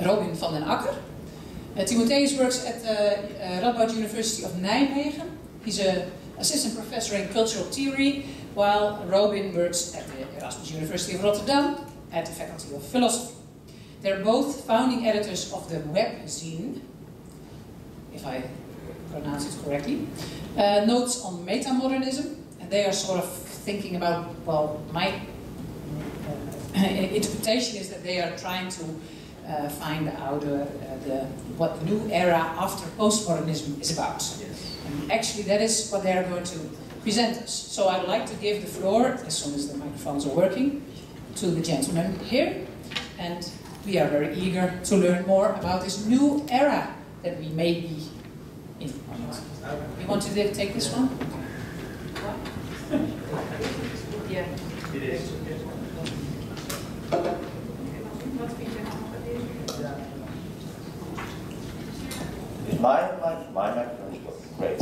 Robin van den Akker. Timotheus works at the Radboud University of Nijmegen. He's an assistant professor in cultural theory, while Robin works at the Erasmus University of Rotterdam at the Faculty of Philosophy. They're both founding editors of the webzine, if I pronounce it correctly, Notes on Metamodernism, and they are sort of thinking about, well, my interpretation is that they are trying to find out what the new era after postmodernism is about. Yes. And actually that is what they are going to present us. So I would like to give the floor, as soon as the microphones are working, to the gentleman here. And we are very eager to learn more about this new era that we may be in. You want to take this one? Yeah. It is. Is my microphone is working? Great.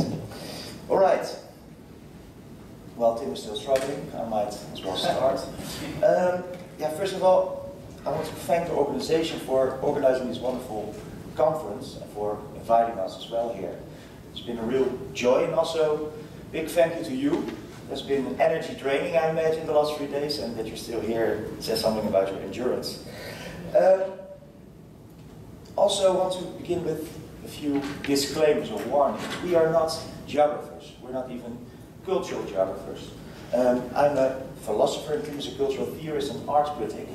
All right. Well, Tim is still struggling. I might as well start. Yeah, first of all, I want to thank the organization for organizing this wonderful conference and for inviting us as well here. It's been a real joy, and also big thank you to you. There's been an energy training, I imagine, the last 3 days, and that you're still here says something about your endurance. Also, I want to begin with a few disclaimers or warnings. We are not geographers. We're not even cultural geographers. I'm a philosopher, and Tim is a cultural theorist and art critic.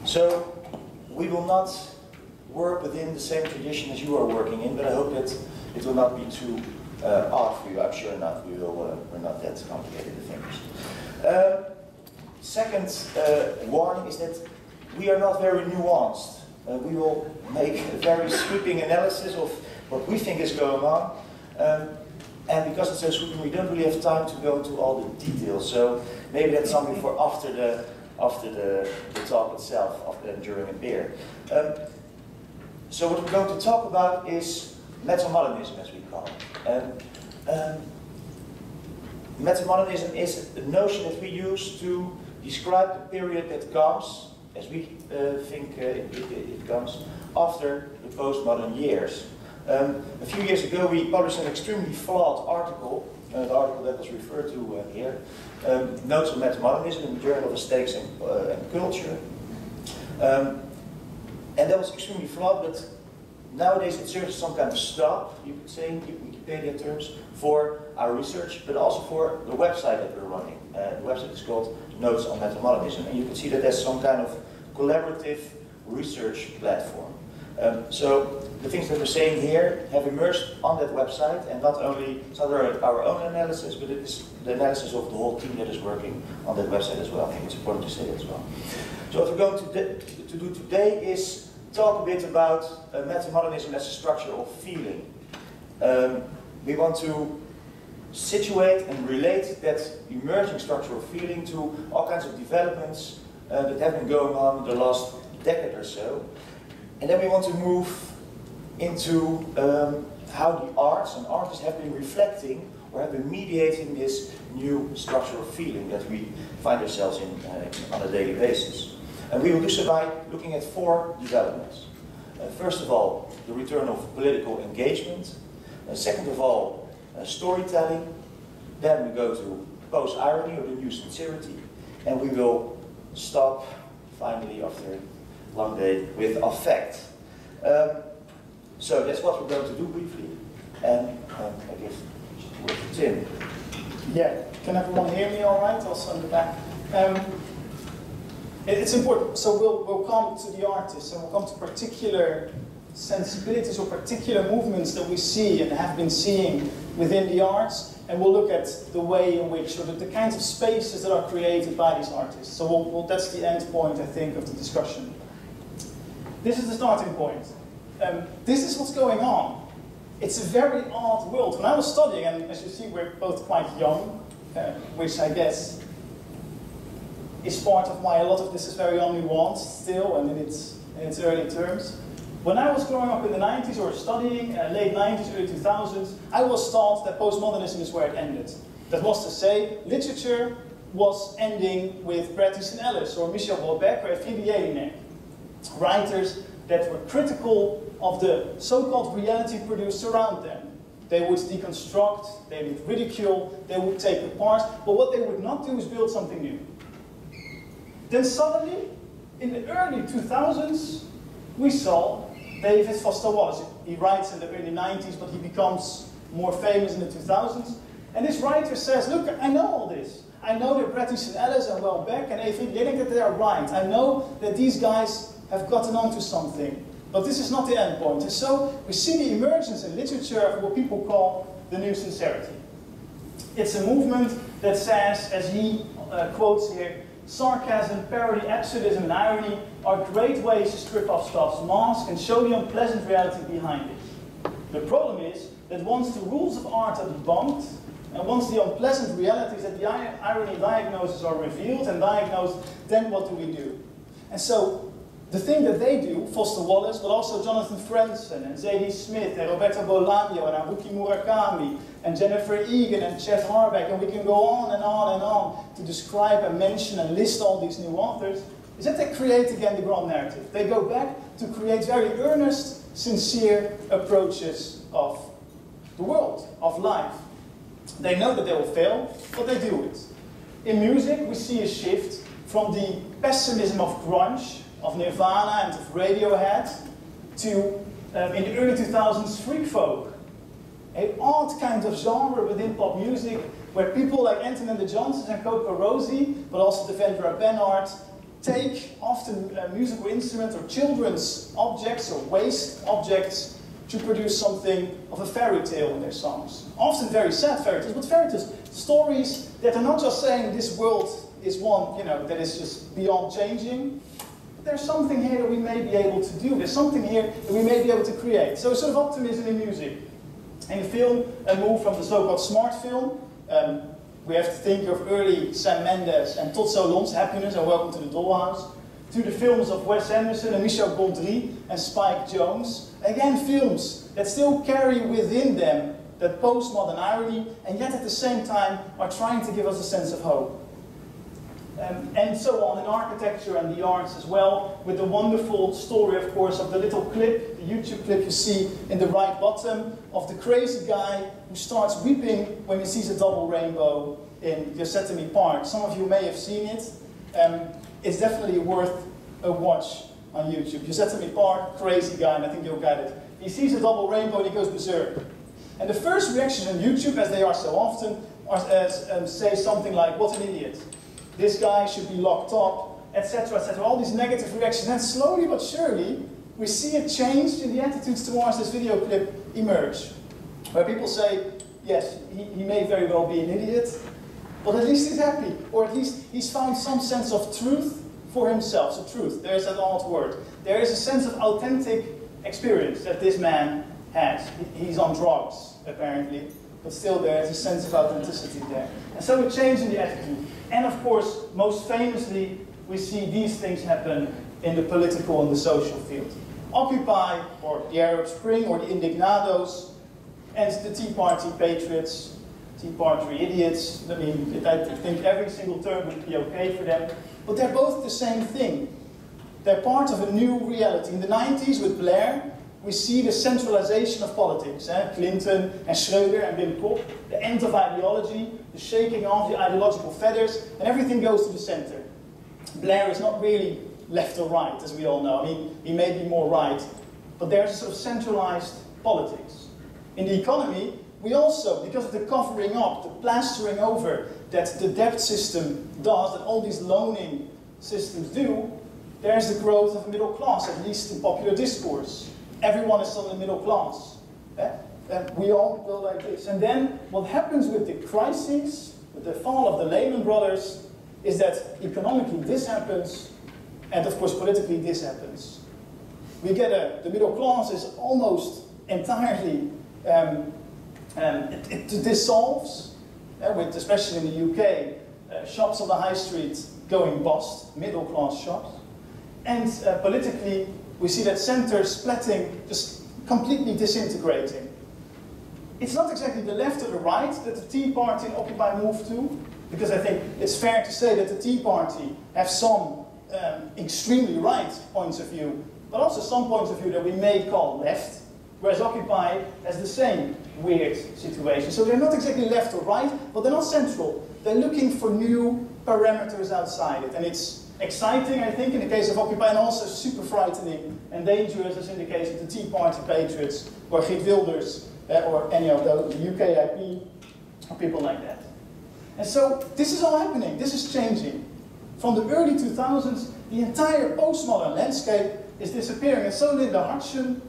So we will not work within the same tradition as you are working in, but I hope that it will not be too hard for you. I'm sure not. We're not that complicated, I think. Second warning is that we are not very nuanced. We will make a very sweeping analysis of what we think is going on. And because it's so sweeping, we don't really have time to go into all the details. So maybe that's something for after the talk itself, during a beer. So what we're going to talk about is metamodernism, as we call it. Metamodernism is a notion that we use to describe the period that comes, as we think it comes, after the postmodern years. A few years ago we published an extremely flawed article, the article that was referred to here, Notes on Metamodernism in the Journal of Aesthetics and Culture. And that was extremely flawed, but nowadays it serves as some kind of stop, you could say in Wikipedia terms, for our research, but also for the website that we're running. The website is called Notes on Metamodernism, and you can see that there's some kind of collaborative research platform. So the things that we're saying here have emerged on that website, and not only it's not our own analysis, but it is the analysis of the whole team that is working on that website as well. I think it's important to say that as well. So what we're going to do today is talk a bit about metamodernism as a structure of feeling. We want to situate and relate that emerging structure of feeling to all kinds of developments that have been going on in the last decade or so. And then we want to move into how the arts and artists have been reflecting or have been mediating this new structure of feeling that we find ourselves in on a daily basis. And we will do so by looking at 4 developments. First of all, the return of political engagement. Second of all, storytelling. Then we go to post-irony or the new sincerity. And we will stop, finally, after a long day, with affect. So that's what we're going to do briefly. And I guess with Tim. Yeah, can everyone hear me all right, also in the back? It's important, so we'll come to the artists, and we'll come to particular sensibilities or particular movements that we see and have been seeing within the arts, and we'll look at the way in which, or the kinds of spaces that are created by these artists. So that's the end point, I think, of the discussion. This is the starting point. This is what's going on. It's a very odd world. When I was studying, and as you see, we're both quite young, which I guess is part of why a lot of this is very unnuanced still, and in its early terms. When I was growing up in the 90s or studying, late 90s, early 2000s, I was taught that postmodernism is where it ended. That was to say, literature was ending with Bret Easton Ellis or Michel Houellebecq or Friede Jelinek. writers that were critical of the so-called reality produced around them. They would deconstruct, they would ridicule, they would take apart, but what they would not do is build something new. Then suddenly, in the early 2000s, we saw David Foster Wallace. He writes in the early 90s, but he becomes more famous in the 2000s. And this writer says, look, I know all this. I know that Bret Easton Ellis and Welbeck and Evelyn Gilling, that they are right. I know that these guys have gotten onto something. But this is not the end point. And so we see the emergence in literature of what people call the new sincerity. It's a movement that says, as he quotes here, sarcasm, parody, absurdism, and irony are great ways to strip off stuff's mask and show the unpleasant reality behind it. The problem is that once the rules of art are debunked, and once the unpleasant realities that the irony diagnosis are revealed and diagnosed, then what do we do? And so, the thing that they do, Foster Wallace, but also Jonathan Franzen, and Zadie Smith, and Roberto Bolaño, and Haruki Murakami, and Jennifer Egan, and Chet Harbeck, and we can go on and on and on to describe and mention and list all these new authors, is that they create again the grand narrative. They go back to create very earnest, sincere approaches of the world, of life. They know that they will fail, but they do it. In music, we see a shift from the pessimism of grunge, of Nirvana and of Radiohead, to, in the early 2000s, freak folk. An odd kind of genre within pop music, where people like Anton and the Johnsons and Coco Rosie, but also Devendra Banhart, take often musical instruments or children's objects or waste objects to produce something of a fairy tale in their songs. Often very sad fairy tales, but fairy tales, stories that are not just saying this world is one, that is just beyond changing. There's something here that we may be able to do. There's something here that we may be able to create. So sort of optimism in music. In film, a move from the so-called smart film. We have to think of early Sam Mendes and Todd Solondz, Happiness and Welcome to the Dollhouse, to the films of Wes Anderson and Michel Gondry and Spike Jonze. Again, films that still carry within them that postmodern irony, and yet at the same time are trying to give us a sense of hope. And so on in architecture and the arts as well, with the wonderful story, of course, of the little clip, the YouTube clip you see in the right bottom, of the crazy guy who starts weeping when he sees a double rainbow in Yosemite Park. Some of you may have seen it. It's definitely worth a watch on YouTube. Yosemite Park, crazy guy, and I think you'll get it. He sees a double rainbow and he goes berserk. And the first reactions on YouTube, as they are so often, are, say something like, what an idiot. This guy should be locked up, etc., etc. All these negative reactions. And slowly but surely, we see a change in the attitudes towards this video clip emerge. Where people say, yes, he may very well be an idiot, but at least he's happy. Or at least he's found some sense of truth for himself. So truth, there's that odd word. There is a sense of authentic experience that this man has. He's on drugs, apparently, but still there is a sense of authenticity there. And so a change in the attitude. And of course, most famously, we see these things happen in the political and the social field. Occupy, or the Arab Spring, or the Indignados, and the Tea Party patriots, Tea Party idiots. I mean, I think every single term would be okay for them. But they're both the same thing. They're part of a new reality. In the 90s with Blair, we see the centralization of politics. Clinton and Schröder and Wim Kok, the end of ideology, the shaking off the ideological feathers, and everything goes to the center. Blair is not really left or right, as we all know. I mean, he may be more right, but there's a sort of centralized politics. In the economy, we also, because of the covering up, the plastering over that the debt system does, that all these loaning systems do, there's the growth of the middle class, at least in popular discourse. Everyone is still in the middle class. We all go like this. And then what happens with the crises, with the fall of the Lehman Brothers, is that economically this happens, and of course politically this happens. We get the middle class is almost entirely, it dissolves, with, especially in the UK, shops on the high street going bust, middle class shops. And politically, we see that center splitting, just completely disintegrating. It's not exactly the left or the right that the Tea Party and Occupy move to, because I think it's fair to say that the Tea Party have some extremely right points of view, but also some points of view that we may call left, whereas Occupy has the same weird situation. So they're not exactly left or right, but they're not central. They're looking for new parameters outside it, and it's exciting, I think, in the case of Occupy, and also super frightening and dangerous, as in the case of the Tea Party patriots, or Geert Wilders, or any of those, the UKIP, or people like that. And so this is all happening, this is changing. From the early 2000s, the entire postmodern landscape is disappearing. And so Linda Hudson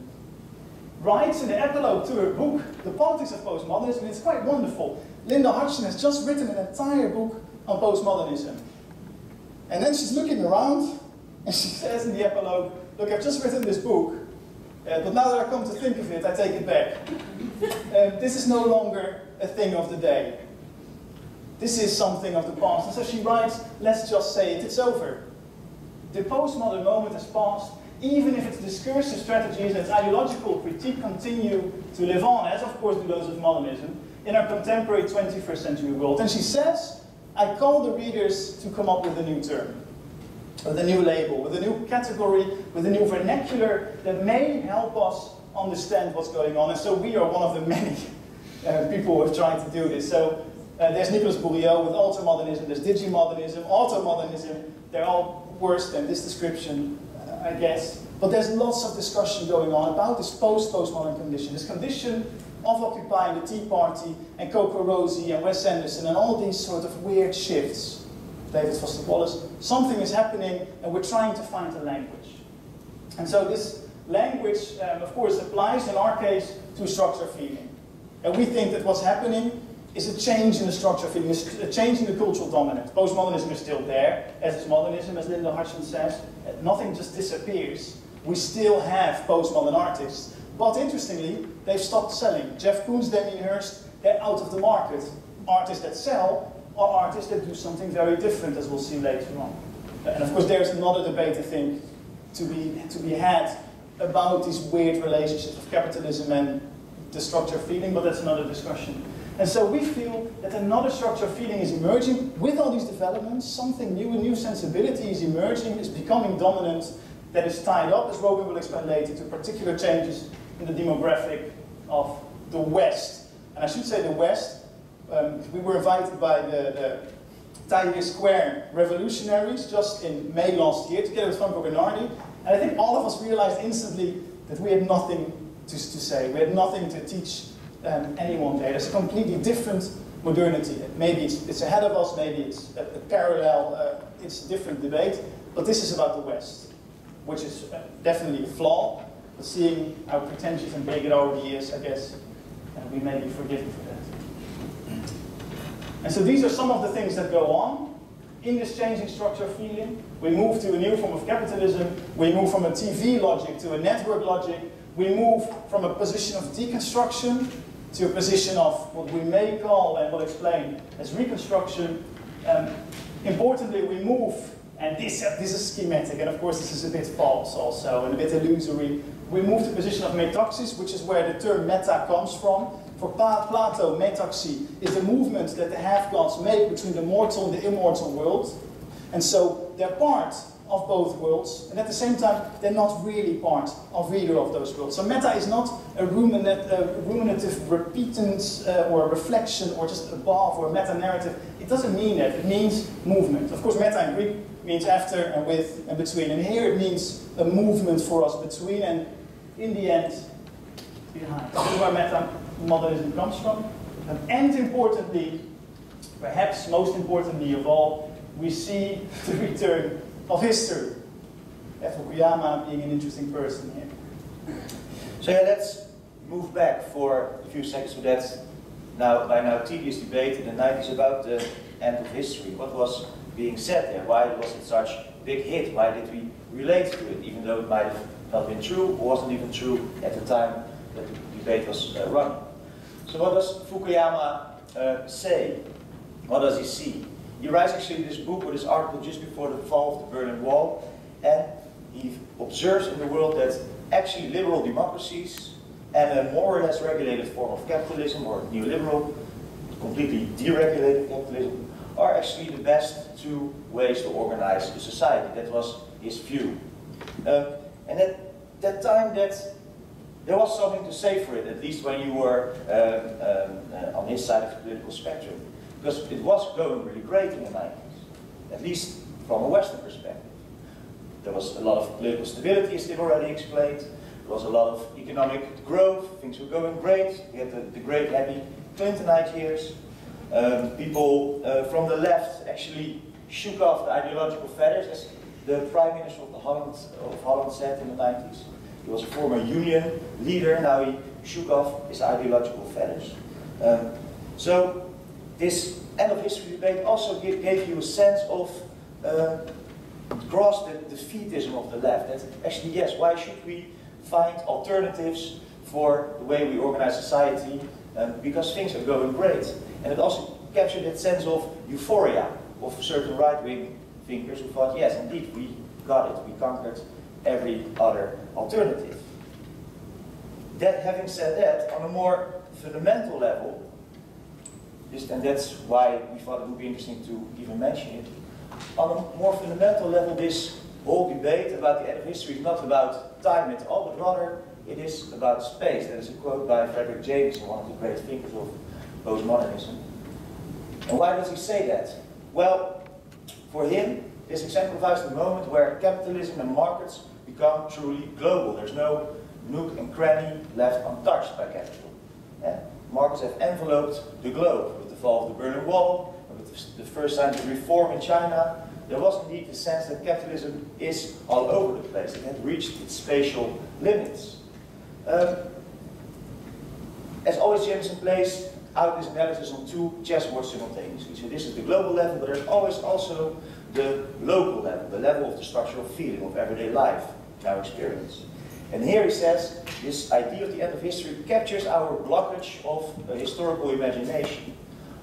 writes in the epilogue to her book, The Politics of Postmodernism, and it's quite wonderful. Linda Hudson has just written an entire book on postmodernism. And then she's looking around, and she says in the epilogue, look, I've just written this book, but now that I come to think of it, I take it back. This is no longer a thing of the day. This is something of the past. And so she writes, let's just say it, it's over. The postmodern moment has passed, even if its discursive strategies and its ideological critique continue to live on, as of course do those of modernism, in our contemporary 21st century world. And she says, I call the readers to come up with a new term, with a new label, with a new category, with a new vernacular that may help us understand what's going on. And so we are one of the many people who have tried to do this. So there's Nicolas Bourriot with ultramodernism, there's digimodernism, automodernism. They're all worse than this description, I guess. But there's lots of discussion going on about this postmodern condition, this condition of occupying the Tea Party and Coco Rosie and Wes Anderson and all these sort of weird shifts. David Foster Wallace. Something is happening and we're trying to find a language. And so this language, of course, applies in our case to structure feeling. And we think that what's happening is a change in the structure feeling, a change in the cultural dominant. Postmodernism is still there, as is modernism, as Linda Hudson says. Nothing just disappears. We still have postmodern artists. But interestingly, they've stopped selling. Jeff Koons, Damien Hirst, they're out of the market. Artists that sell are artists that do something very different, as we'll see later on. And of course, there's another debate, I think, to be had about these weird relationships of capitalism and the structure of feeling, but that's another discussion. And so we feel that another structure of feeling is emerging with all these developments. Something new, a new sensibility is emerging, is becoming dominant, that is tied up, as Robin will explain later, to particular changes in the demographic of the West. And I should say the West. We were invited by the Tahrir Square revolutionaries just in May last year, together with Franco Bernardi. And I think all of us realized instantly that we had nothing to say. We had nothing to teach anyone there. There's a completely different modernity. Maybe it's ahead of us, maybe it's a parallel, it's a different debate. But this is about the West, which is definitely a flaw. But seeing how pretentious and big it already is, I guess we may be forgiven for that. And so these are some of the things that go on in this changing structure of feeling. We move to a new form of capitalism. We move from a TV logic to a network logic. We move from a position of deconstruction to a position of what we may call, and we'll explain, as reconstruction. Importantly, we move, and this is schematic, and of course this is a bit false also, and a bit illusory. We move to a position of metaxis, which is where the term meta comes from. For Plato, metaxy is the movement that the half-gods make between the mortal and the immortal world. And so they're part of both worlds, and at the same time, they're not really part of either of those worlds. So meta is not a ruminative repetance or a reflection or just above or a meta-narrative. It doesn't mean that. It means movement. Of course, meta in Greek means after and with and between. And here it means a movement for us between and in the end, behind. This is where metamodernism comes from. And importantly, perhaps most importantly of all, we see the return of history. Fukuyama being an interesting person here. So yeah, let's move back for a few seconds to that by now tedious debate in the 90s about the end of history. What was being said there? Why was it such a big hit? Why did we relate to it, even though it might have not been true or wasn't even true at the time that the debate was running? So what does Fukuyama say? What does he see? He writes actually this book or this article just before the fall of the Berlin Wall, and he observes in the world that actually liberal democracies and a more or less regulated form of capitalism or neoliberal, completely deregulated capitalism, are actually the best two ways to organize the society. That was his view. And at that time, there was something to say for it, at least when you were on his side of the political spectrum. Because it was going really great in the 90s, at least from a Western perspective. There was a lot of political stability, as Tim already explained. There was a lot of economic growth, things were going great. We had the great happy Clintonite years. People from the left actually shook off the ideological feathers, as the Prime Minister of Holland said in the 90s. He was a former union leader, now he shook off his ideological feathers. So this end of history debate also gave you a sense of grasp the defeatism of the left. That actually, yes, why should we find alternatives for the way we organize society? Because things are going great. And it also captured that sense of euphoria of certain right-wing thinkers who thought, yes, indeed, we got it, we conquered every other alternative. That, having said that, on a more fundamental level, and that's why we thought it would be interesting to even mention it, on a more fundamental level, this whole debate about the end of history is not about time at all, but rather it is about space. That is a quote by Frederick Jameson, one of the great thinkers of postmodernism. And why does he say that? Well, for him, this exemplifies the moment where capitalism and markets become truly global. There's no nook and cranny left untouched by capital. Yeah? Markets have enveloped the globe. With the fall of the Berlin Wall, and with the first signs of reform in China, there was indeed the sense that capitalism is all over the place. It had reached its spatial limits. As always, Jameson plays out this analysis on two chessboards simultaneously. So this is the global level, but there's always also the local level, the level of the structural feeling of everyday life, in our experience. And here he says, this idea of the end of history captures our blockage of historical imagination.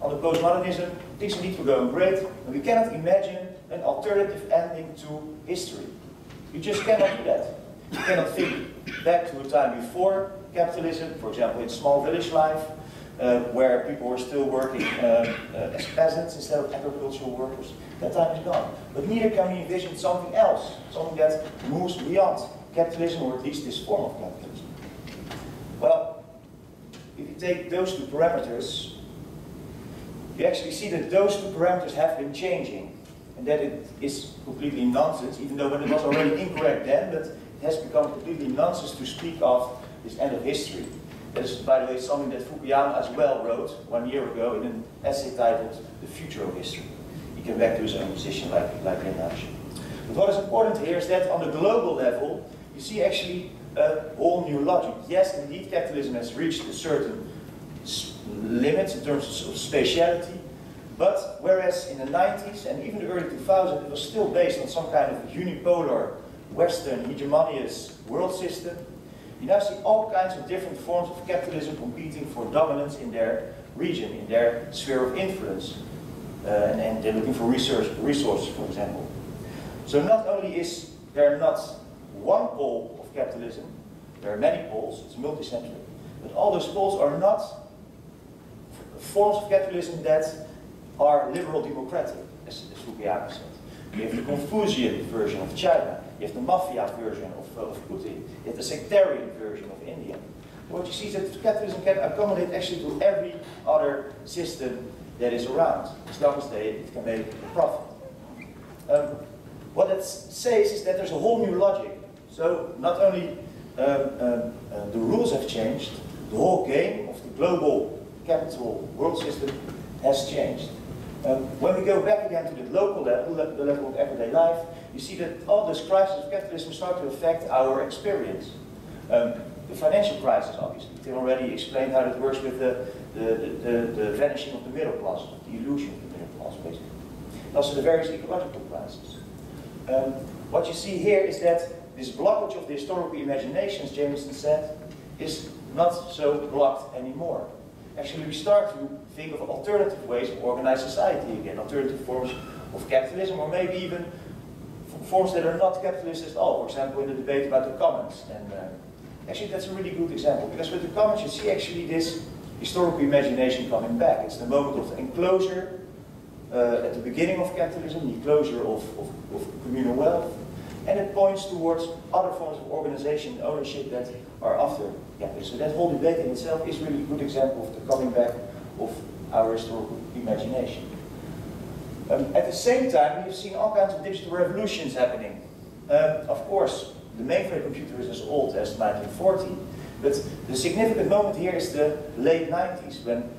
On the postmodernism, things indeed were going great, and we cannot imagine an alternative ending to history. You just cannot do that. You cannot think back to a time before capitalism, for example, in small village life, where people were still working as peasants instead of agricultural workers. That time is gone. But neither can we envision something else, something that moves beyond capitalism, or at least this form of capitalism. Well, if you take those two parameters, you actually see that those two parameters have been changing, and that it is completely nonsense, even though it was already incorrect then, but it has become completely nonsense to speak of this end of history. That is, by the way, something that Fukuyama as well wrote 1 year ago in an essay titled The Future of History. He came back to his own position like Renage. But what is important here is that on the global level, you see actually a whole new logic. Yes, indeed, capitalism has reached a certain limits in terms of spatiality, but whereas in the 90s and even the early 2000s, it was still based on some kind of unipolar, Western, hegemonious world system, you now see all kinds of different forms of capitalism competing for dominance in their region, in their sphere of influence. And they're looking for resources, for example. So not only is there not one pole of capitalism, there are many poles, it's multicentric, but all those poles are not forms of capitalism that are liberal democratic, as Fukuyama said. You have the Confucian version of China, you have the mafia version of Putin, you have the sectarian version of India. What you see is that capitalism can accommodate actually to every other system that is around, as long as it can make a profit. What it says is that there's a whole new logic. So not only the rules have changed, the whole game of the global capital world system has changed. When we go back again to the local level, the level of everyday life, you see that all those crises of capitalism start to affect our experience. The financial crisis, obviously. Tim already explained how it works with the vanishing of the middle class, the illusion of the middle class, basically. And also the various ecological crises. What you see here is that this blockage of the historical imagination, as Jameson said, is not so blocked anymore. Actually, we start to think of alternative ways of organized society again, alternative forms of capitalism, or maybe even forms that are not capitalist at all. For example, in the debate about the commons. And actually, that's a really good example, because with the commons, you see actually this historical imagination coming back. It's the moment of enclosure, at the beginning of capitalism, the closure of communal wealth, and it points towards other forms of organization and ownership that are after capitalism. So that whole debate in itself is really a good example of the coming back of our historical imagination. At the same time, we've seen all kinds of digital revolutions happening. Of course, the mainframe computer is as old as 1940, but the significant moment here is the late 90s, when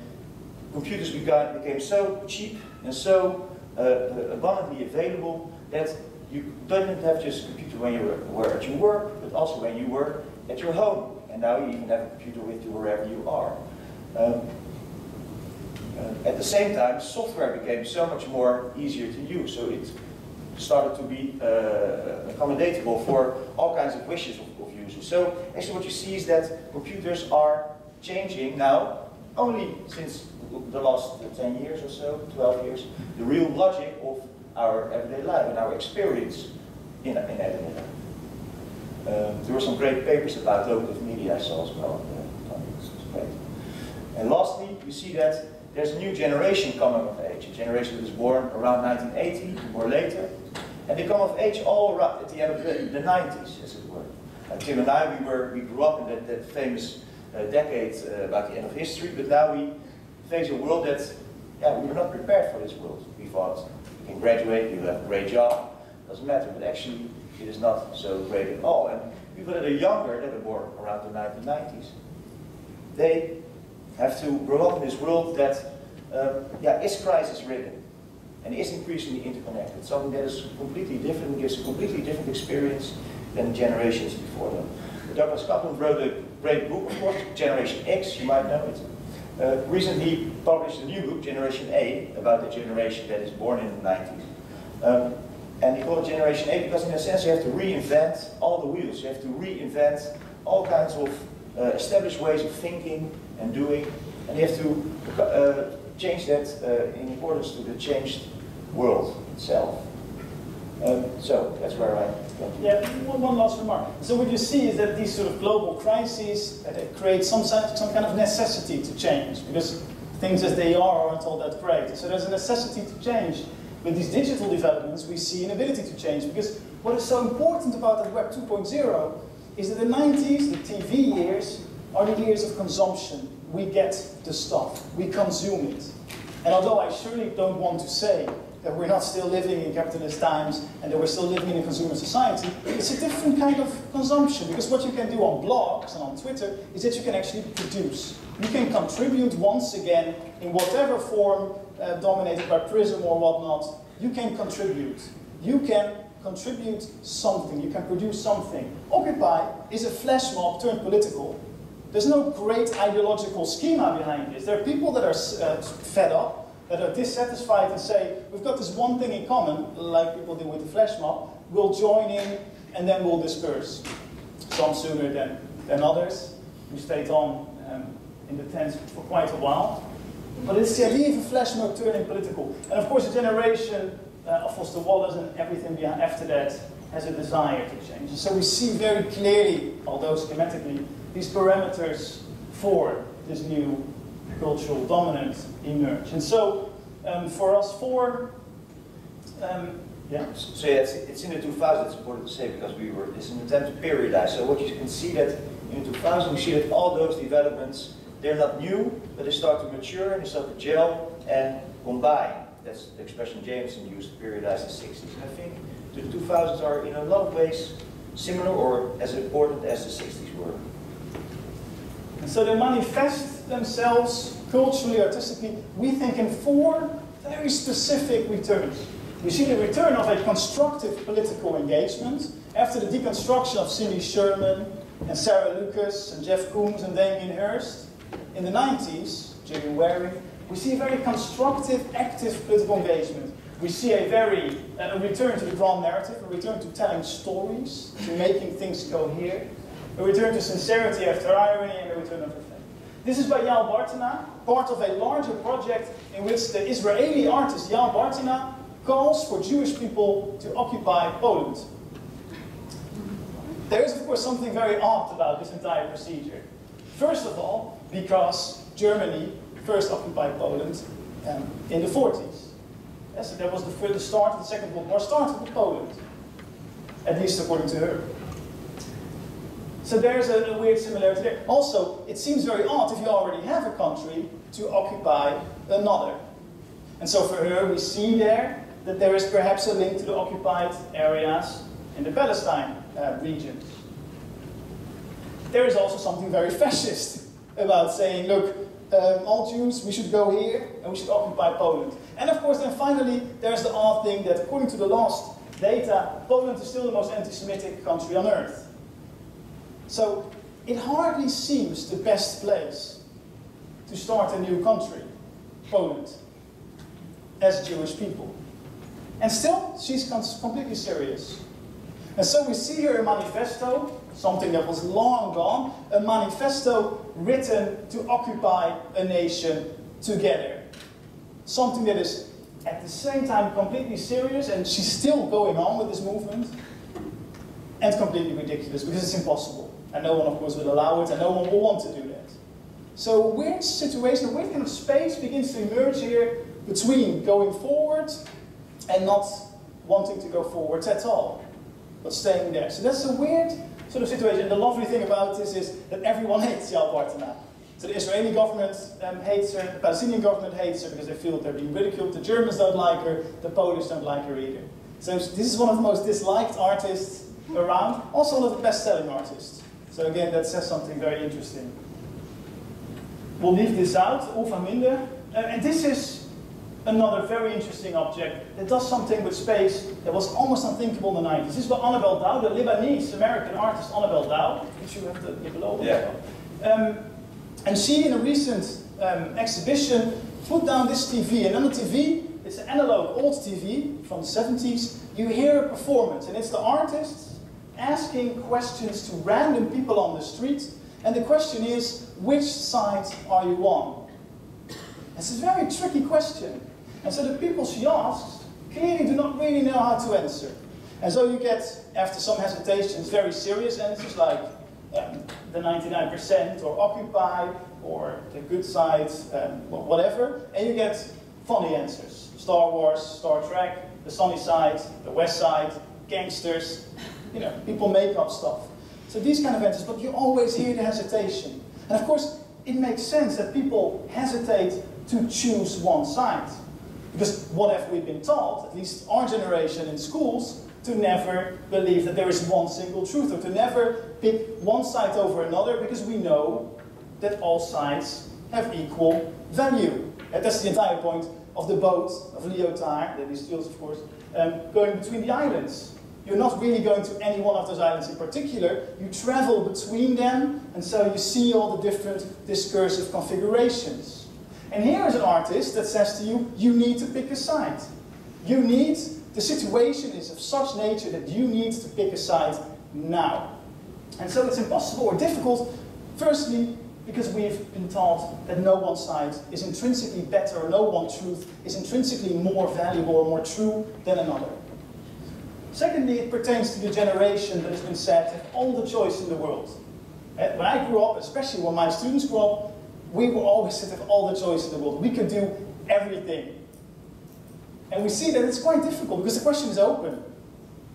computers became so cheap and so abundantly available that you don't have just a computer when you were at your work, but also when you were at your home. And now you even have a computer with you wherever you are. At the same time, software became so much more easier to use, so it started to be accommodatable for all kinds of wishes of users. So actually what you see is that computers are changing now, only since the last 10 years or so, 12 years, the real logic of our everyday life and our experience in everyday life. There were some great papers about locative media I saw as well. It's great. And lastly, you see that there's a new generation coming of age, a generation that was born around 1980 or later, and they come of age all around at the end of the 90s, as it were. Tim and I, we grew up in that famous decade about the end of history, but now we face a world that, we were not prepared for this world. We thought, you can graduate, you have a great job, doesn't matter, but actually it is not so great at all. And people that are younger, that are born around the 1990s, they have to grow up in this world that is crisis-ridden and is increasingly interconnected. Something that is completely different, gives a completely different experience than the generations before them. Douglas Coupland wrote a great book, of course, Generation X, you might know it. Recently published a new book, Generation A, about the generation that is born in the 90s. And he called it Generation A because in a sense you have to reinvent all the wheels. You have to reinvent all kinds of established ways of thinking and doing, and you have to change that in accordance to the changed world itself. So that's where I go. Yeah, one last remark. So what you see is that these sort of global crises create some kind of necessity to change, because things as they aren't all that great. So there's a necessity to change. With these digital developments, we see an ability to change, because what is so important about that Web 2.0 is that the 90s, the TV years, are the years of consumption. We get the stuff, we consume it. And although I surely don't want to say that we're not still living in capitalist times and that we're still living in a consumer society, it's a different kind of consumption, because what you can do on blogs and on Twitter is that you can actually produce. You can contribute once again in whatever form, dominated by Prism or whatnot. You can contribute. You can contribute something. You can produce something. Occupy is a flash mob turned political. There's no great ideological schema behind this. There are people that are fed up, that are dissatisfied and say, we've got this one thing in common, like people do with the flash mob, we'll join in and then we'll disperse. Some sooner than others, who stayed on in the tents for quite a while. But it's the idea of a flash mob turning political. And of course the generation of Foster Wallace and everything after that has a desire to change. And so we see very clearly, although schematically, these parameters for this new cultural dominant emerge. And so for us four, So yeah, it's in the 2000s, it's important to say, because it's an attempt to periodize. So what you can see that in the 2000s, we see that all those developments, they're not new, but they start to mature and they start to gel and combine. That's the expression Jameson used to periodize the 60s. And I think the 2000s are in a lot of ways similar or as important as the 60s were. And so they manifest themselves culturally, artistically, we think in four very specific returns. We see the return of a constructive political engagement after the deconstruction of Cindy Sherman and Sarah Lucas and Jeff Koons and Damien Hirst. In the 90s, Julian Waring, we see a very constructive, active political engagement. We see a return to the grand narrative, a return to telling stories, to making things cohere, a return to sincerity after irony, and a return of reflection. This is by Yael Bartena, part of a larger project in which the Israeli artist Yael Bartena calls for Jewish people to occupy Poland. There is, of course, something very odd about this entire procedure. First of all, because Germany first occupied Poland in the 40s. So that was the start of the Second World War, started with Poland, at least according to her. So there's a weird similarity there. Also, it seems very odd if you already have a country to occupy another. And so for her, we see there that there is perhaps a link to the occupied areas in the Palestine regions. There is also something very fascist about saying, look, all Jews, we should go here and we should occupy Poland. And of course, then finally, there's the odd thing that according to the last data, Poland is still the most anti-Semitic country on earth. So it hardly seems the best place to start a new country, Poland, as Jewish people. And still, she's completely serious. And so we see here a manifesto, something that was long gone, a manifesto written to occupy a nation together. Something that is at the same time completely serious, and she's still going on with this movement, and completely ridiculous, because it's impossible. And no one, of course, will allow it, and no one will want to do that. So a weird situation, a weird kind of space begins to emerge here between going forward and not wanting to go forwards at all, but staying there. So that's a weird sort of situation. And the lovely thing about this is that everyone hates Yael Bartana. So the Israeli government hates her, the Palestinian government hates her because they feel they're being ridiculed, the Germans don't like her, the Polish don't like her either. So this is one of the most disliked artists around, also one of the best-selling artists. So again, that says something very interesting. We'll leave this out, Ulva Minde. And this is another very interesting object that does something with space that was almost unthinkable in the 90s. This is by Annabel Dow, the Lebanese-American artist Annabel Dow, which you have the below. Yeah. And she, in a recent exhibition, put down this TV. And on the TV, it's an analog old TV from the 70s. You hear a performance, and it's the artist asking questions to random people on the street. And the question is, which side are you on? It's a very tricky question. And so the people she asks clearly do not really know how to answer. And so you get, after some hesitations, very serious answers like the 99% or occupy or the good side, whatever. And you get funny answers. Star Wars, Star Trek, the sunny side, the west side, gangsters. You know, people make up stuff. So these kind of answers, but you always hear the hesitation. And of course, it makes sense that people hesitate to choose one side. Because what have we been taught, at least our generation in schools, to never believe that there is one single truth, or to never pick one side over another, because we know that all sides have equal value. And that's the entire point of the boat of Lyotard, that he steals, of course, going between the islands. You're not really going to any one of those islands in particular. You travel between them, and so you see all the different discursive configurations. And here is an artist that says to you, you need to pick a side. The situation is of such nature that you need to pick a side now. And so it's impossible or difficult, firstly, because we've been taught that no one side is intrinsically better, or no one truth is intrinsically more valuable or more true than another. Secondly, it pertains to the generation that has been said to have all the choice in the world. When I grew up, especially when my students grew up, we were always said to have all the choice in the world. We could do everything. And we see that it's quite difficult because the question is open.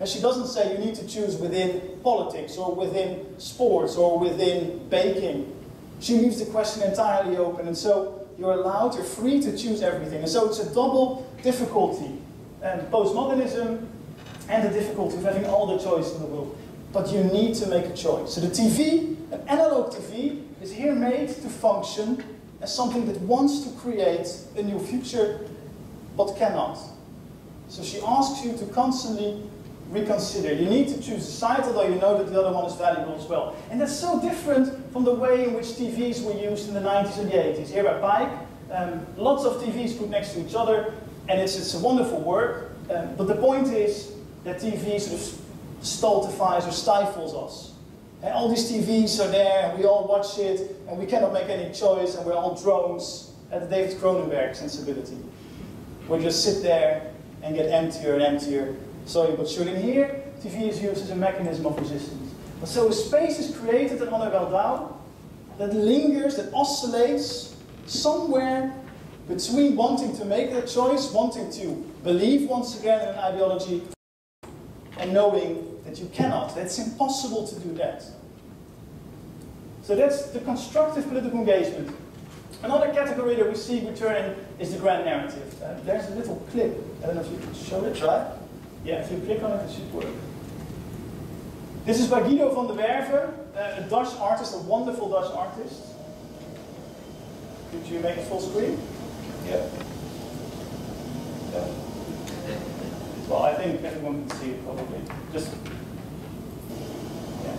And she doesn't say you need to choose within politics or within sports or within baking. She leaves the question entirely open, and so you're allowed, you're free to choose everything. And so it's a double difficulty. Postmodernism and the difficulty of having all the choice in the world. But you need to make a choice. So the TV, an analog TV, is here made to function as something that wants to create a new future, but cannot. So she asks you to constantly reconsider. You need to choose a side, although you know that the other one is valuable as well. And that's so different from the way in which TVs were used in the 90s and the 80s. Here at Pike, lots of TVs put next to each other, and it's a wonderful work. But the point is that TV sort of stultifies or stifles us. And all these TVs are there, and we all watch it, and we cannot make any choice, and we're all drones at the David Cronenberg sensibility. We just sit there and get emptier and emptier. Sorry, but surely here, TV is used as a mechanism of resistance. But so a space is created at Annabel Dow that lingers, that oscillates somewhere between wanting to make that choice, wanting to believe once again in an ideology, and knowing that you cannot, that it's impossible to do that. So that's the constructive political engagement. Another category that we see returning is the grand narrative. There's a little clip. I don't know if you can show it. Try. Yeah, if you click on it, it should work. This is by Guido van der Werve, a Dutch artist, a wonderful Dutch artist. Could you make it full screen? Yeah. Well, I think everyone can see it probably. Just, yeah.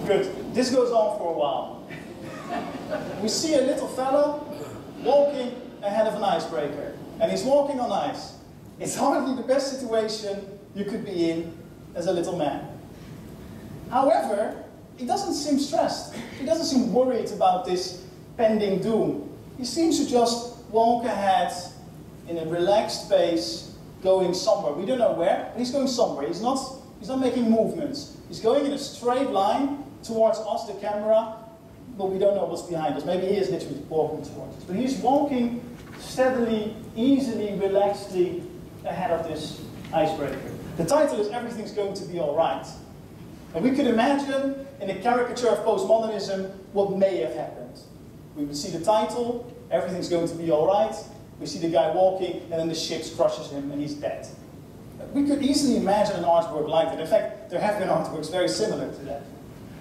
Good. This goes on for a while. We see a little fella walking ahead of an icebreaker, and he's walking on ice. It's hardly the best situation you could be in as a little man. However, he doesn't seem stressed. He doesn't seem worried about this pending doom. He seems to just walk ahead in a relaxed pace, going somewhere. We don't know where, but he's going somewhere. He's not making movements. He's going in a straight line towards us, the camera, but we don't know what's behind us. Maybe he is literally walking towards us. But he's walking steadily, easily, relaxedly ahead of this icebreaker. The title is Everything's Going to Be Alright. And we could imagine, in a caricature of postmodernism, what may have happened. We would see the title, Everything's Going to Be Alright. We see the guy walking, and then the ship crushes him, and he's dead. We could easily imagine an artwork like that. In fact, there have been artworks very similar to that.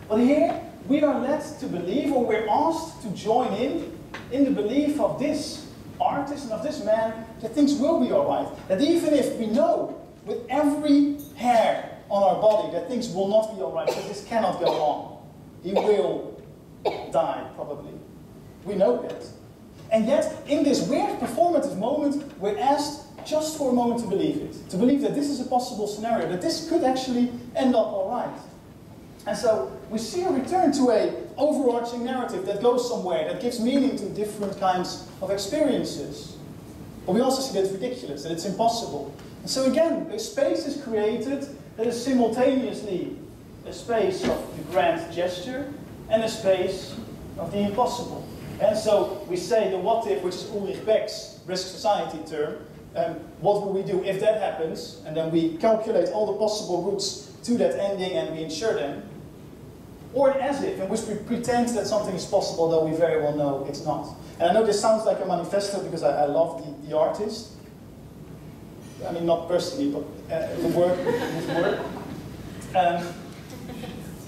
But here, we are led to believe, or we're asked to join in the belief of this artist and of this man, that things will be alright. That even if we know with every hair on our body that things will not be alright, that this cannot go on. He will die, probably. We know that. And yet, in this weird performative moment, we're asked just for a moment to believe it. To believe that this is a possible scenario, that this could actually end up alright. And so we see a return to an overarching narrative that goes somewhere, that gives meaning to different kinds of experiences. But we also see that it's ridiculous, that it's impossible. And so again, a space is created that is simultaneously a space of the grand gesture and a space of the impossible. And so we say the what if, which is Ulrich Beck's risk society term, what will we do if that happens? And then we calculate all the possible routes to that ending and we ensure them. Or an as if, in which we pretend that something is possible, though we very well know it's not. And I know this sounds like a manifesto because I love the artist. I mean, not personally, but the work, his work.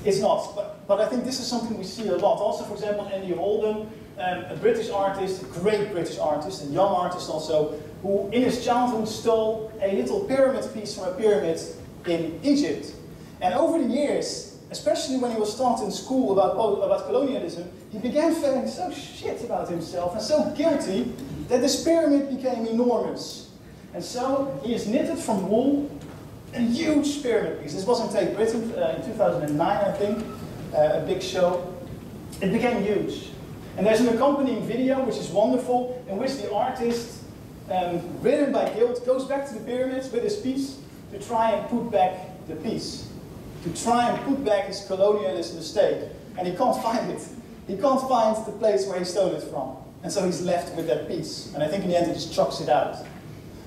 It's not, but I think this is something we see a lot. Also, for example, Andy Holden, a British artist, a great British artist, a young artist also, who in his childhood stole a little pyramid piece from a pyramid in Egypt. And over the years, especially when he was taught in school about colonialism, he began feeling so shit about himself and so guilty that this pyramid became enormous. And so he has knitted from wool a huge pyramid piece. This was in Tate Britain in 2009, I think, a big show. It became huge. And there's an accompanying video, which is wonderful, in which the artist, ridden by guilt, goes back to the pyramids with his piece to try and put back the piece. To try and put back his colonialist mistake. And he can't find it. He can't find the place where he stole it from. And so he's left with that piece. And I think in the end he just chucks it out.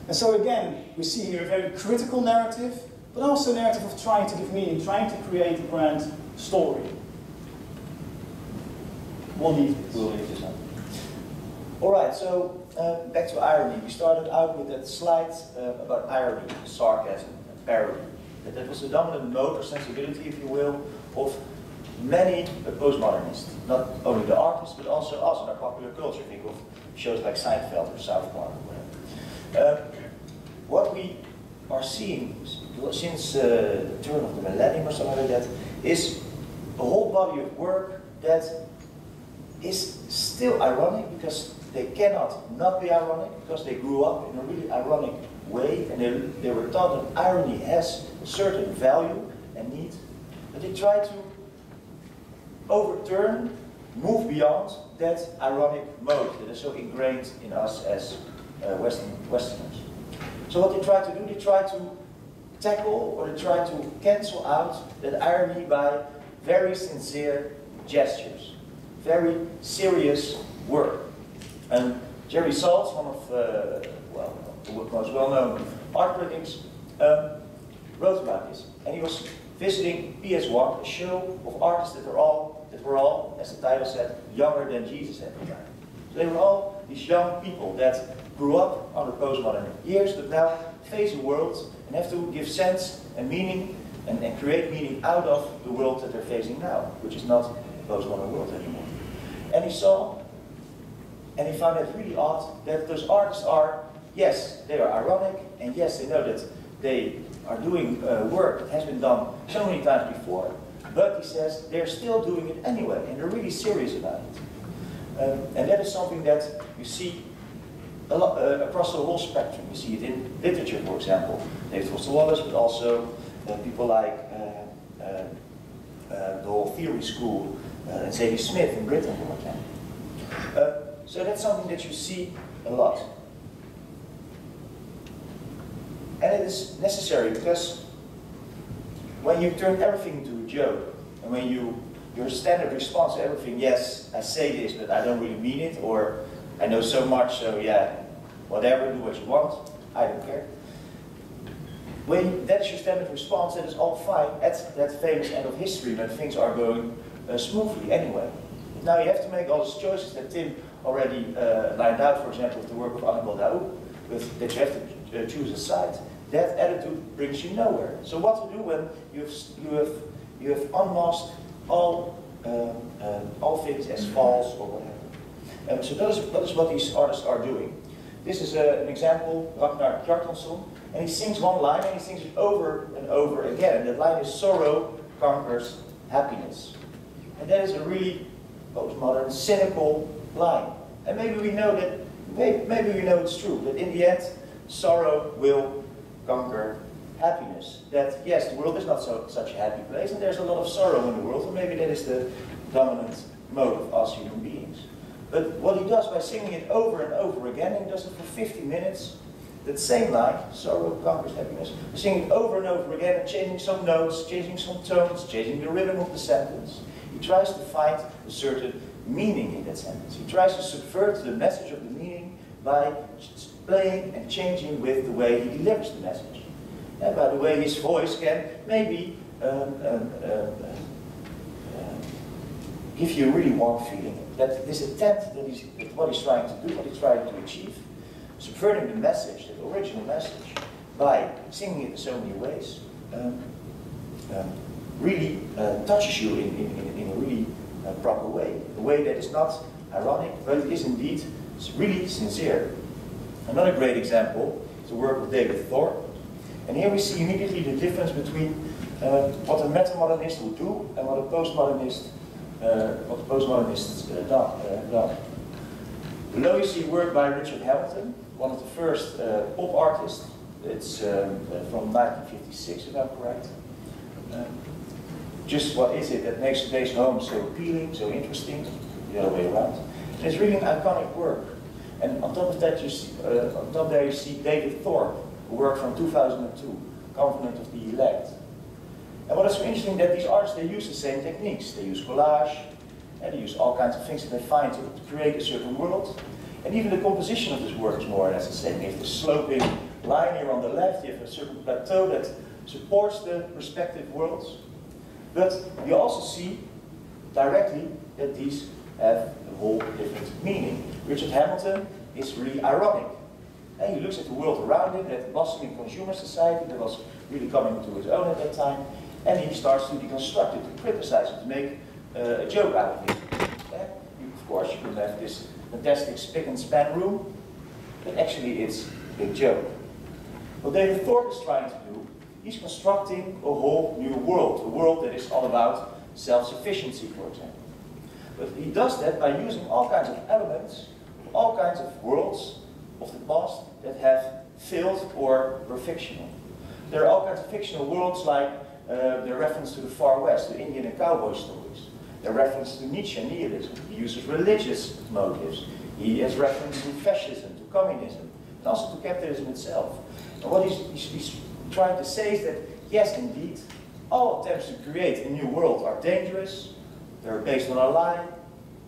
And so again, we see here a very critical narrative, but also a narrative of trying to give meaning, trying to create a grand story. We'll leave this. Alright, so back to irony. We started out with that slide about irony, sarcasm, and parody. That was the dominant mode or sensibility, if you will, of many postmodernists. Not only the artists, but also us in our popular culture. Think of shows like Seinfeld or South Park or whatever. What we are seeing since the turn of the millennium or something like that is a whole body of work that is still ironic because they cannot not be ironic because they grew up in a really ironic way, and they were taught that irony has a certain value and need, but they try to overturn, move beyond that ironic mode that is so ingrained in us as Westerners. So what they try to do, they try to tackle or they try to cancel out that irony by very sincere gestures, very serious work. And Jerry Saltz, one of the most well-known art critics, wrote about this. And he was visiting PS1, a show of artists that were all, as the title said, younger than Jesus at the time. So they were all these young people that grew up under postmodern years, but now face a world and have to give sense and meaning and create meaning out of the world that they're facing now, which is not the postmodern world anymore. And he saw, and he found it really odd, that those artists are, yes, they are ironic, and yes, they know that they are doing work that has been done so many times before, but he says they're still doing it anyway, and they're really serious about it. And that is something that you see a lot, across the whole spectrum. You see it in literature, for example, David Foster Wallace, but also people like the whole theory school, and Zadie Smith in Britain, for example. So that's something that you see a lot. And it is necessary because when you turn everything into a joke, and when your standard response to everything, yes, I say this, but I don't really mean it, or I know so much, so yeah, whatever, do what you want, I don't care. When that's your standard response, that is all fine at that famous end of history when things are going smoothly anyway. Now you have to make all those choices that Tim already lined out, for example, with the work of Annabel Daoud, that you have to choose a side. That attitude brings you nowhere. So what to do when you have unmasked all things as false or whatever? So that is what these artists are doing. This is an example, Ragnar Kjartansson, and he sings one line and he sings it over and over again. And that line is sorrow conquers happiness. And that is a really postmodern, cynical line. And maybe we know that, maybe we know it's true, that in the end, sorrow will conquer happiness. That yes, the world is not such a happy place, and there's a lot of sorrow in the world, and maybe that is the dominant mode of us human beings. But what he does by singing it over and over again, and he does it for 50 minutes, that same line, sorrow conquers happiness, singing it over and over again, and changing some notes, changing some tones, changing the rhythm of the sentence. He tries to find a certain meaning in that sentence. He tries to subvert the message of the meaning by playing and changing with the way he delivers the message. And by the way, his voice can maybe give you a really warm feeling. That this attempt that what he's trying to do, what he's trying to achieve, subverting the message, the original message, by singing it in so many ways, really touches you in a really proper way. A way that is not ironic, but it is indeed really sincere. Another great example is the work of David Thorpe. And here we see immediately the difference between what a metamodernist would do and what a postmodernist done. Below you see work by Richard Hamilton, one of the first pop artists. It's from 1956, if I'm correct. Just what is it that makes today's home so appealing, so interesting? The other way around. And it's really an iconic work. And on top of that, you see, on top there you see David Thorpe, a work from 2002, Covenant of the Elect. And what is so interesting that these artists, they use the same techniques. They use collage, and they use all kinds of things that they find to create a certain world. And even the composition of this work is more or less the same. You have the sloping line here on the left, you have a certain plateau that supports the respective worlds. But you also see directly that these have a whole different meaning. Richard Hamilton is really ironic. And he looks at the world around him, that blossoming consumer society that was really coming to its own at that time, and he starts to deconstruct it, to criticize it, to make a joke out of it. Of course, you can have this fantastic spick and span room, but actually it's a big joke. What David Thorpe is trying to do, he's constructing a whole new world, a world that is all about self-sufficiency, for example. But he does that by using all kinds of elements all kinds of worlds of the past that have failed or were fictional. There are all kinds of fictional worlds like the reference to the Far West, the Indian and cowboy stories. The reference to Nietzsche and nihilism. He uses religious motives. He has reference to fascism, to communism, and also to capitalism itself. And what he's trying to say is that, yes, indeed, all attempts to create a new world are dangerous, they're based on a lie,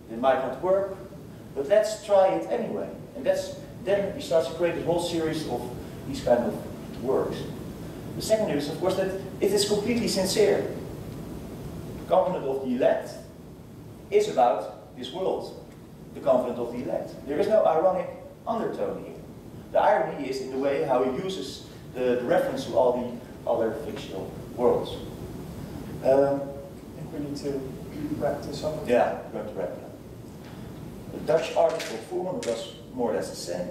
they might not work, but let's try it anyway. And then he starts to create a whole series of these kind of works. The second is, of course, that it is completely sincere. The Covenant of the Elect is about this world, the Covenant of the Elect. There is no ironic undertone here. The irony is in the way how he uses the reference to all the other fictional worlds. I think we need to wrap this up. Yeah, we're going to wrap it up. The Dutch article Vermeulen was more or less the same.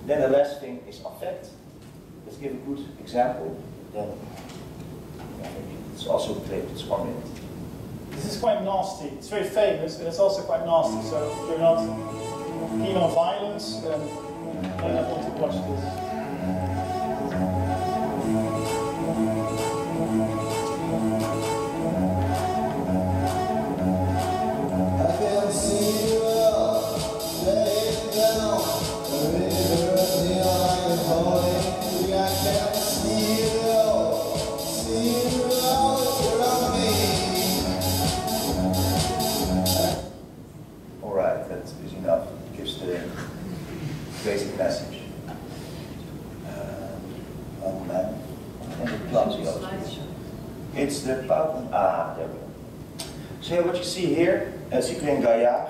Then the last thing is affect. Let's give a good example. Then it's also played. It's 1 minute. This is quite nasty. It's very famous, but it's also quite nasty. So if you're not keen on violence, then I don't want to watch this. Basic message. Oh man, and the clumsy it's the Pouten. Ah, there we go. So what you see here, Cyprien Gaillard,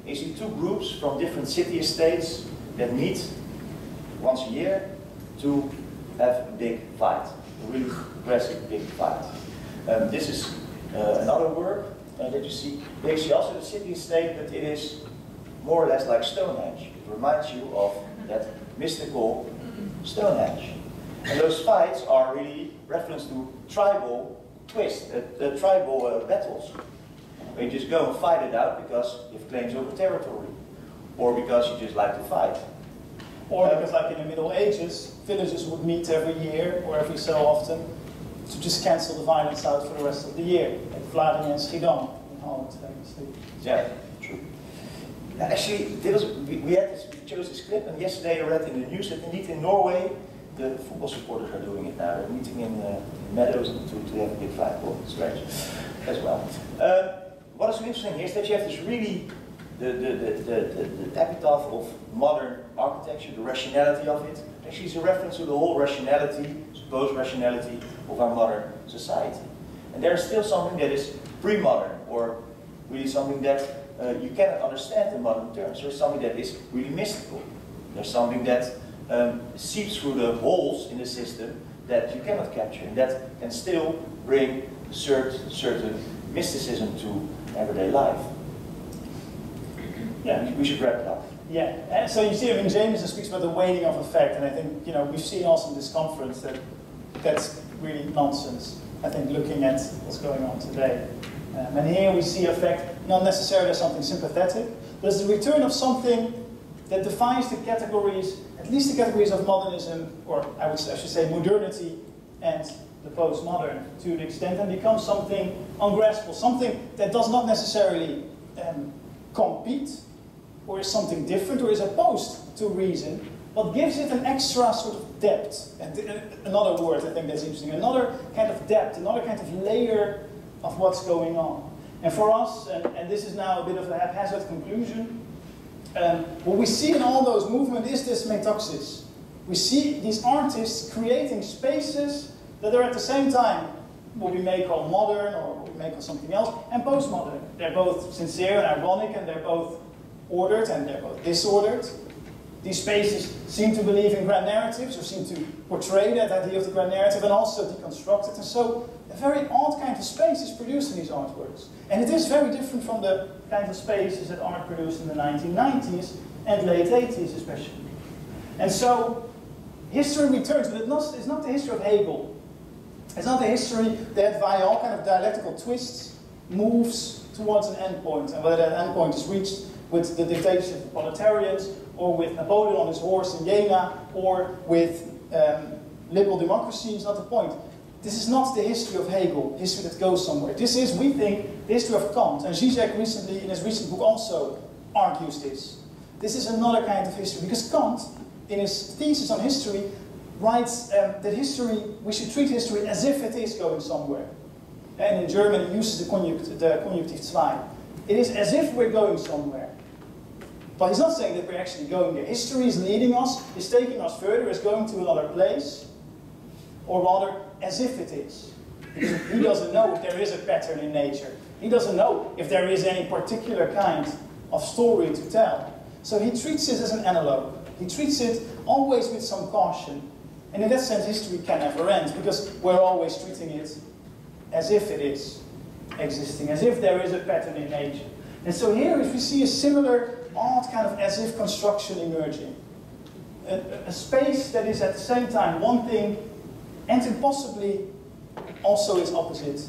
you see two groups from different city-states that meet once a year to have a big fight, a really aggressive big fight. This is another work that you see. They see also the city-state, but it is more or less like Stonehenge. It reminds you of that mystical Stonehenge. And those fights are really reference to tribal twists, tribal battles. Where you just go and fight it out because you have claims over territory. Or because you just like to fight. Or because, like in the Middle Ages, villages would meet every year or every so often to just cancel the violence out for the rest of the year. Like Vladimir and Schiedam in Holland, famously. Yeah, true. Actually, we chose this clip, and yesterday I read in the news that indeed in Norway, the football supporters are doing it now. They're meeting in meadows to have a big fight. Well, strange as well. What is so interesting here is that you have this really, the epitaph of modern architecture, the rationality of it. Actually, it's a reference to the whole rationality, supposed rationality of our modern society. And there is still something that is pre-modern, or really something that you cannot understand in modern terms. There's something that is really mystical. There's something that seeps through the holes in the system that you cannot capture, and that can still bring certain mysticism to everyday life. Yeah, we should wrap it up. Yeah, and so you see, I mean, Jameson speaks about the waning of effect, and I think, you know, we've seen also in this conference that that's really nonsense. I think looking at what's going on today. And here we see effect not necessarily as something sympathetic, but as the return of something that defines the categories, at least the categories of modernism, or I should say modernity and the postmodern to an extent, and becomes something ungraspable, something that does not necessarily compete, or is something different, or is opposed to reason, but gives it an extra sort of depth. And another word I think that's interesting, another kind of depth, another kind of layer of what's going on. And for us, and this is now a bit of a haphazard conclusion, what we see in all those movements is this metaxis. We see these artists creating spaces that are at the same time what we may call modern, or what we may call something else, and postmodern. They're both sincere and ironic, and they're both ordered and they're both disordered. These spaces seem to believe in grand narratives, or seem to portray that idea of the grand narrative, and also deconstruct it. And so a very odd kind of space is produced in these artworks. And it is very different from the kind of spaces that art produced in the 1990s and late 80s especially. And so history returns, but it's not the history of Hegel. It's not the history that via all kind of dialectical twists moves towards an endpoint, and whether that endpoint is reached with the dictatorship of proletarians, or with Napoleon on his horse in Jena, or with liberal democracy is not the point. This is not the history of Hegel, history that goes somewhere. This is, we think, the history of Kant, and Zizek recently, in his recent book, also argues this. This is another kind of history, because Kant, in his thesis on history, writes that history, we should treat history as if it is going somewhere. And in German, he uses the conjunctive zwei. It is as if we're going somewhere. But he's not saying that we're actually going there. History is leading us, is taking us further, is going to another place, or rather, as if it is. Because he doesn't know if there is a pattern in nature. He doesn't know if there is any particular kind of story to tell. So he treats it as an analog. He treats it always with some caution. And in that sense, history can never end, because we're always treating it as if it is existing, as if there is a pattern in nature. And so here, if we see a similar odd kind of as if construction emerging, a space that is at the same time one thing and impossibly also its opposite.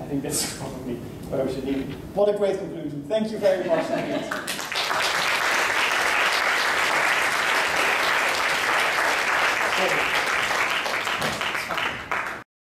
I think that's probably where we should leave it. What a great conclusion. Thank you very much indeed.